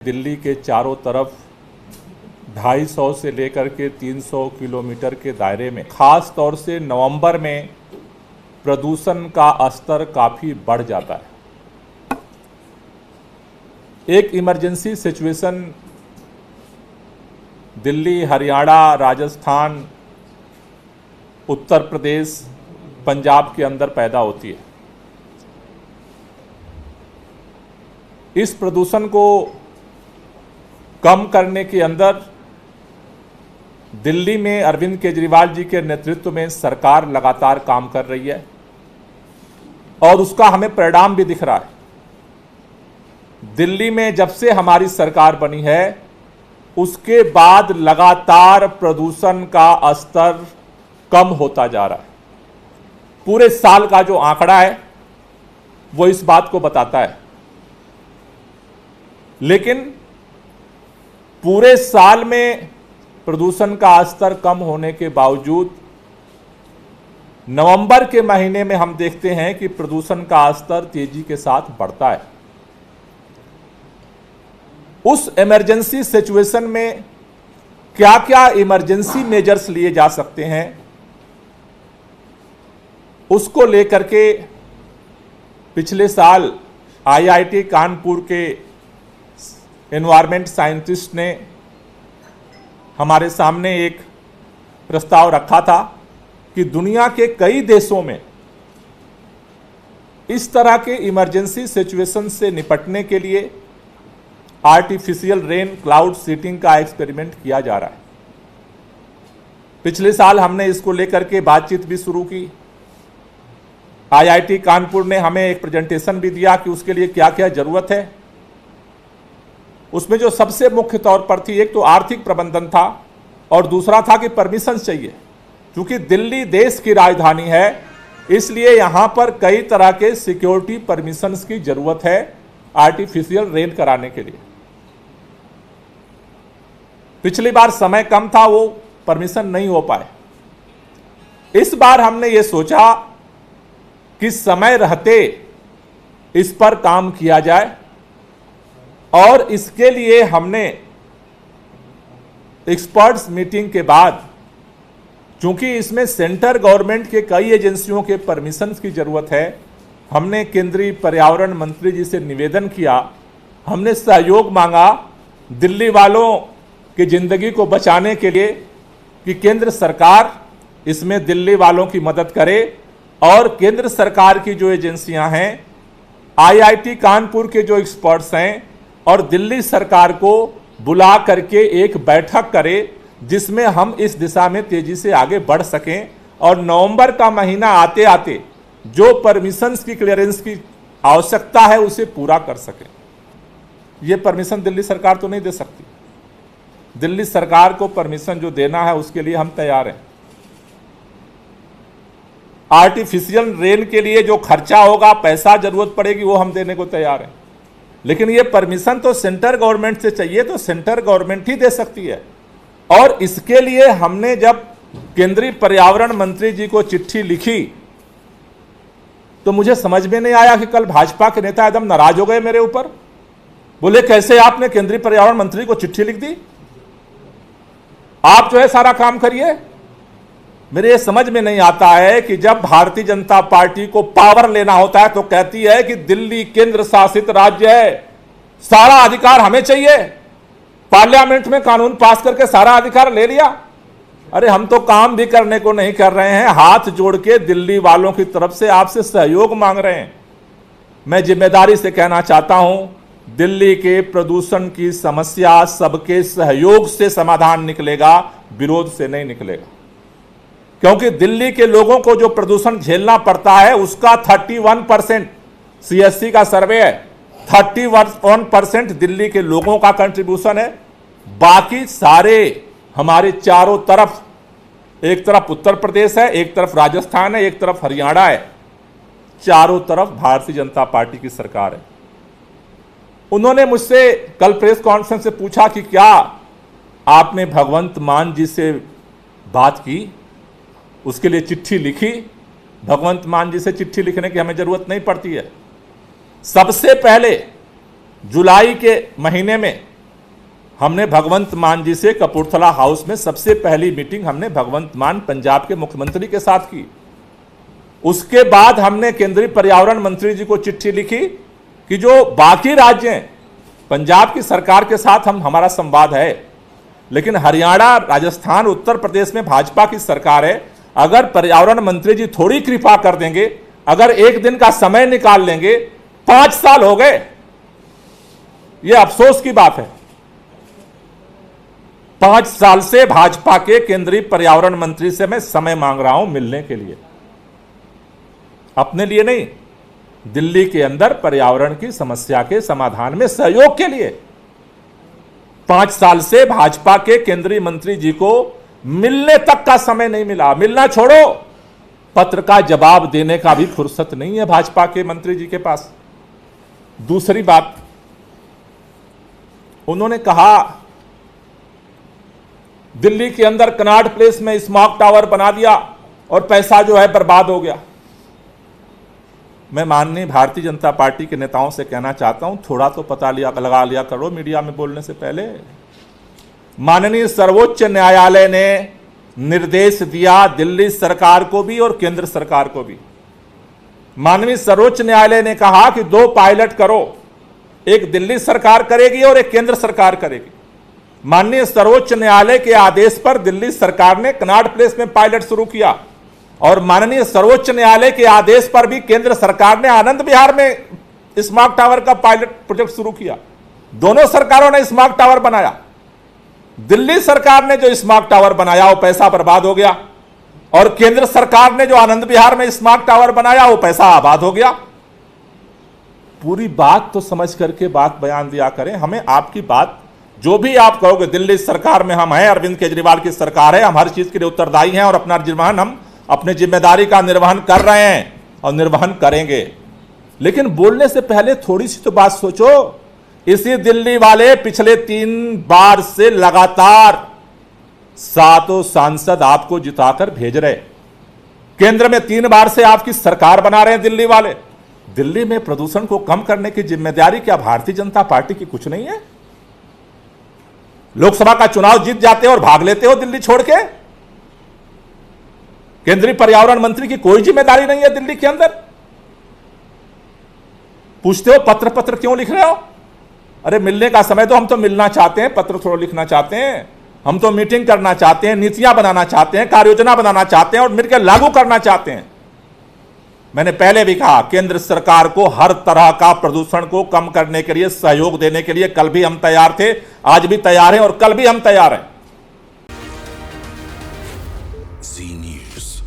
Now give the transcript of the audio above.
दिल्ली के चारों तरफ 250 से लेकर के 300 किलोमीटर के दायरे में खास तौर से नवंबर में प्रदूषण का स्तर काफ़ी बढ़ जाता है। एक इमरजेंसी सिचुएशन दिल्ली, हरियाणा, राजस्थान, उत्तर प्रदेश, पंजाब के अंदर पैदा होती है। इस प्रदूषण को कम करने के अंदर दिल्ली में अरविंद केजरीवाल जी के नेतृत्व में सरकार लगातार काम कर रही है और उसका हमें परिणाम भी दिख रहा है। दिल्ली में जब से हमारी सरकार बनी है उसके बाद लगातार प्रदूषण का स्तर कम होता जा रहा है। पूरे साल का जो आंकड़ा है वो इस बात को बताता है। लेकिन पूरे साल में प्रदूषण का स्तर कम होने के बावजूद नवंबर के महीने में हम देखते हैं कि प्रदूषण का स्तर तेजी के साथ बढ़ता है। उस इमरजेंसी सिचुएशन में क्या क्या इमरजेंसी मेजर्स लिए जा सकते हैं उसको लेकर के पिछले साल आईआईटी कानपुर के एनवायरमेंट साइंटिस्ट ने हमारे सामने एक प्रस्ताव रखा था कि दुनिया के कई देशों में इस तरह के इमरजेंसी सिचुएशन से निपटने के लिए आर्टिफिशियल रेन क्लाउड सीटिंग का एक्सपेरिमेंट किया जा रहा है। पिछले साल हमने इसको लेकर के बातचीत भी शुरू की। आईआईटी कानपुर ने हमें एक प्रेजेंटेशन भी दिया कि उसके लिए क्या क्या जरूरत है। उसमें जो सबसे मुख्य तौर पर थी, एक तो आर्थिक प्रबंधन था और दूसरा था कि परमिशन चाहिए। क्योंकि दिल्ली देश की राजधानी है इसलिए यहां पर कई तरह के सिक्योरिटी परमिशंस की जरूरत है आर्टिफिशियल रेन कराने के लिए। पिछली बार समय कम था, वो परमिशन नहीं हो पाए। इस बार हमने ये सोचा कि समय रहते इस पर काम किया जाए और इसके लिए हमने एक्सपर्ट्स मीटिंग के बाद, चूंकि इसमें सेंट्रल गवर्नमेंट के कई एजेंसियों के परमिशंस की जरूरत है, हमने केंद्रीय पर्यावरण मंत्री जी से निवेदन किया, हमने सहयोग मांगा दिल्ली वालों की जिंदगी को बचाने के लिए कि केंद्र सरकार इसमें दिल्ली वालों की मदद करे और केंद्र सरकार की जो एजेंसियां हैं, आईआईटी कानपुर के जो एक्सपर्ट्स हैं और दिल्ली सरकार को बुला करके एक बैठक करे जिसमें हम इस दिशा में तेजी से आगे बढ़ सकें और नवंबर का महीना आते आते जो परमिशंस की क्लियरेंस की आवश्यकता है उसे पूरा कर सकें। यह परमिशन दिल्ली सरकार तो नहीं दे सकती। दिल्ली सरकार को परमिशन जो देना है उसके लिए हम तैयार हैं। आर्टिफिशियल रेन के लिए जो खर्चा होगा, पैसा जरूरत पड़ेगी, वो हम देने को तैयार हैं। लेकिन ये परमिशन तो सेंट्रल गवर्नमेंट से चाहिए तो सेंट्रल गवर्नमेंट ही दे सकती है। और इसके लिए हमने जब केंद्रीय पर्यावरण मंत्री जी को चिट्ठी लिखी तो मुझे समझ में नहीं आया कि कल भाजपा के नेता एकदम नाराज हो गए मेरे ऊपर। बोले कैसे आपने केंद्रीय पर्यावरण मंत्री को चिट्ठी लिख दी, आप जो है सारा काम करिए। मेरे ये समझ में नहीं आता है कि जब भारतीय जनता पार्टी को पावर लेना होता है तो कहती है कि दिल्ली केंद्र शासित राज्य है, सारा अधिकार हमें चाहिए। पार्लियामेंट में कानून पास करके सारा अधिकार ले लिया। अरे हम तो काम भी करने को नहीं कर रहे हैं, हाथ जोड़ के दिल्ली वालों की तरफ से आपसे सहयोग मांग रहे हैं। मैं जिम्मेदारी से कहना चाहता हूं, दिल्ली के प्रदूषण की समस्या सबके सहयोग से समाधान निकलेगा, विरोध से नहीं निकलेगा। क्योंकि दिल्ली के लोगों को जो प्रदूषण झेलना पड़ता है उसका 31% सीएससी का सर्वे है, 31% दिल्ली के लोगों का कंट्रीब्यूशन है। बाकी सारे हमारे चारों तरफ, एक तरफ उत्तर प्रदेश है, एक तरफ राजस्थान है, एक तरफ हरियाणा है, चारों तरफ भारतीय जनता पार्टी की सरकार है। उन्होंने मुझसे कल प्रेस कॉन्फ्रेंस से पूछा कि क्या आपने भगवंत मान जी से बात की, उसके लिए चिट्ठी लिखी। भगवंत मान जी से चिट्ठी लिखने की हमें जरूरत नहीं पड़ती है। सबसे पहले जुलाई के महीने में हमने भगवंत मान जी से कपूरथला हाउस में सबसे पहली मीटिंग हमने भगवंत मान पंजाब के मुख्यमंत्री के साथ की। उसके बाद हमने केंद्रीय पर्यावरण मंत्री जी को चिट्ठी लिखी कि जो बाकी राज्य हैं, पंजाब की सरकार के साथ हमारा संवाद है, लेकिन हरियाणा, राजस्थान, उत्तर प्रदेश में भाजपा की सरकार है। अगर पर्यावरण मंत्री जी थोड़ी कृपा कर देंगे, अगर एक दिन का समय निकाल लेंगे, 5 साल हो गए, यह अफसोस की बात है। 5 साल से भाजपा के केंद्रीय पर्यावरण मंत्री से मैं समय मांग रहा हूं मिलने के लिए, अपने लिए नहीं, दिल्ली के अंदर पर्यावरण की समस्या के समाधान में सहयोग के लिए। 5 साल से भाजपा के केंद्रीय मंत्री जी को मिलने तक का समय नहीं मिला। मिलना छोड़ो, पत्र का जवाब देने का भी फुर्सत नहीं है भाजपा के मंत्री जी के पास। दूसरी बात, उन्होंने कहा दिल्ली के अंदर कनॉट प्लेस में स्मॉग टावर बना दिया और पैसा जो है बर्बाद हो गया। मैं माननीय भारतीय जनता पार्टी के नेताओं से कहना चाहता हूं, थोड़ा तो पता लगा लिया करो मीडिया में बोलने से पहले। माननीय सर्वोच्च न्यायालय ने निर्देश दिया दिल्ली सरकार को भी और केंद्र सरकार को भी। माननीय सर्वोच्च न्यायालय ने कहा कि 2 पायलट करो, एक दिल्ली सरकार करेगी और एक केंद्र सरकार करेगी। माननीय सर्वोच्च न्यायालय के आदेश पर दिल्ली सरकार ने कनॉट प्लेस में पायलट शुरू किया और माननीय सर्वोच्च न्यायालय के आदेश पर भी केंद्र सरकार ने आनंद विहार में स्मॉग टावर का पायलट प्रोजेक्ट शुरू किया। दोनों सरकारों ने स्मॉग टावर बनाया। दिल्ली सरकार ने जो स्मॉग टावर बनाया वो पैसा बर्बाद हो गया और केंद्र सरकार ने जो आनंद विहार में स्मॉग टावर बनाया वो पैसा आबाद हो गया। पूरी बात तो समझ करके बात बयान दिया करें। हमें आपकी बात, जो भी आप कहोगे, दिल्ली सरकार में हम हैं, अरविंद केजरीवाल की सरकार है, हम हर चीज के लिए उत्तरदायी हैं और अपना निर्वहन, हम अपनी जिम्मेदारी का निर्वहन कर रहे हैं और निर्वहन करेंगे। लेकिन बोलने से पहले थोड़ी सी तो बात सोचो। इसी दिल्ली वाले पिछले 3 बार से लगातार 7 सांसद आपको जिताकर भेज रहे, केंद्र में 3 बार से आपकी सरकार बना रहे हैं दिल्ली वाले। दिल्ली में प्रदूषण को कम करने की जिम्मेदारी क्या भारतीय जनता पार्टी की कुछ नहीं है? लोकसभा का चुनाव जीत जाते हो और भाग लेते हो दिल्ली छोड़ के। केंद्रीय पर्यावरण मंत्री की कोई जिम्मेदारी नहीं है दिल्ली के अंदर। पूछते हो पत्र क्यों लिख रहे हो? अरे मिलने का समय दो, हम तो मिलना चाहते हैं, पत्र थोड़ा लिखना चाहते हैं, हम तो मीटिंग करना चाहते हैं, नीतियां बनाना चाहते हैं, कार्य योजना बनाना चाहते हैं और मिलकर लागू करना चाहते हैं। मैंने पहले भी कहा, केंद्र सरकार को हर तरह का प्रदूषण को कम करने के लिए, सहयोग देने के लिए कल भी हम तैयार थे, आज भी तैयार हैं और कल भी हम तैयार हैं। जी न्यूज़।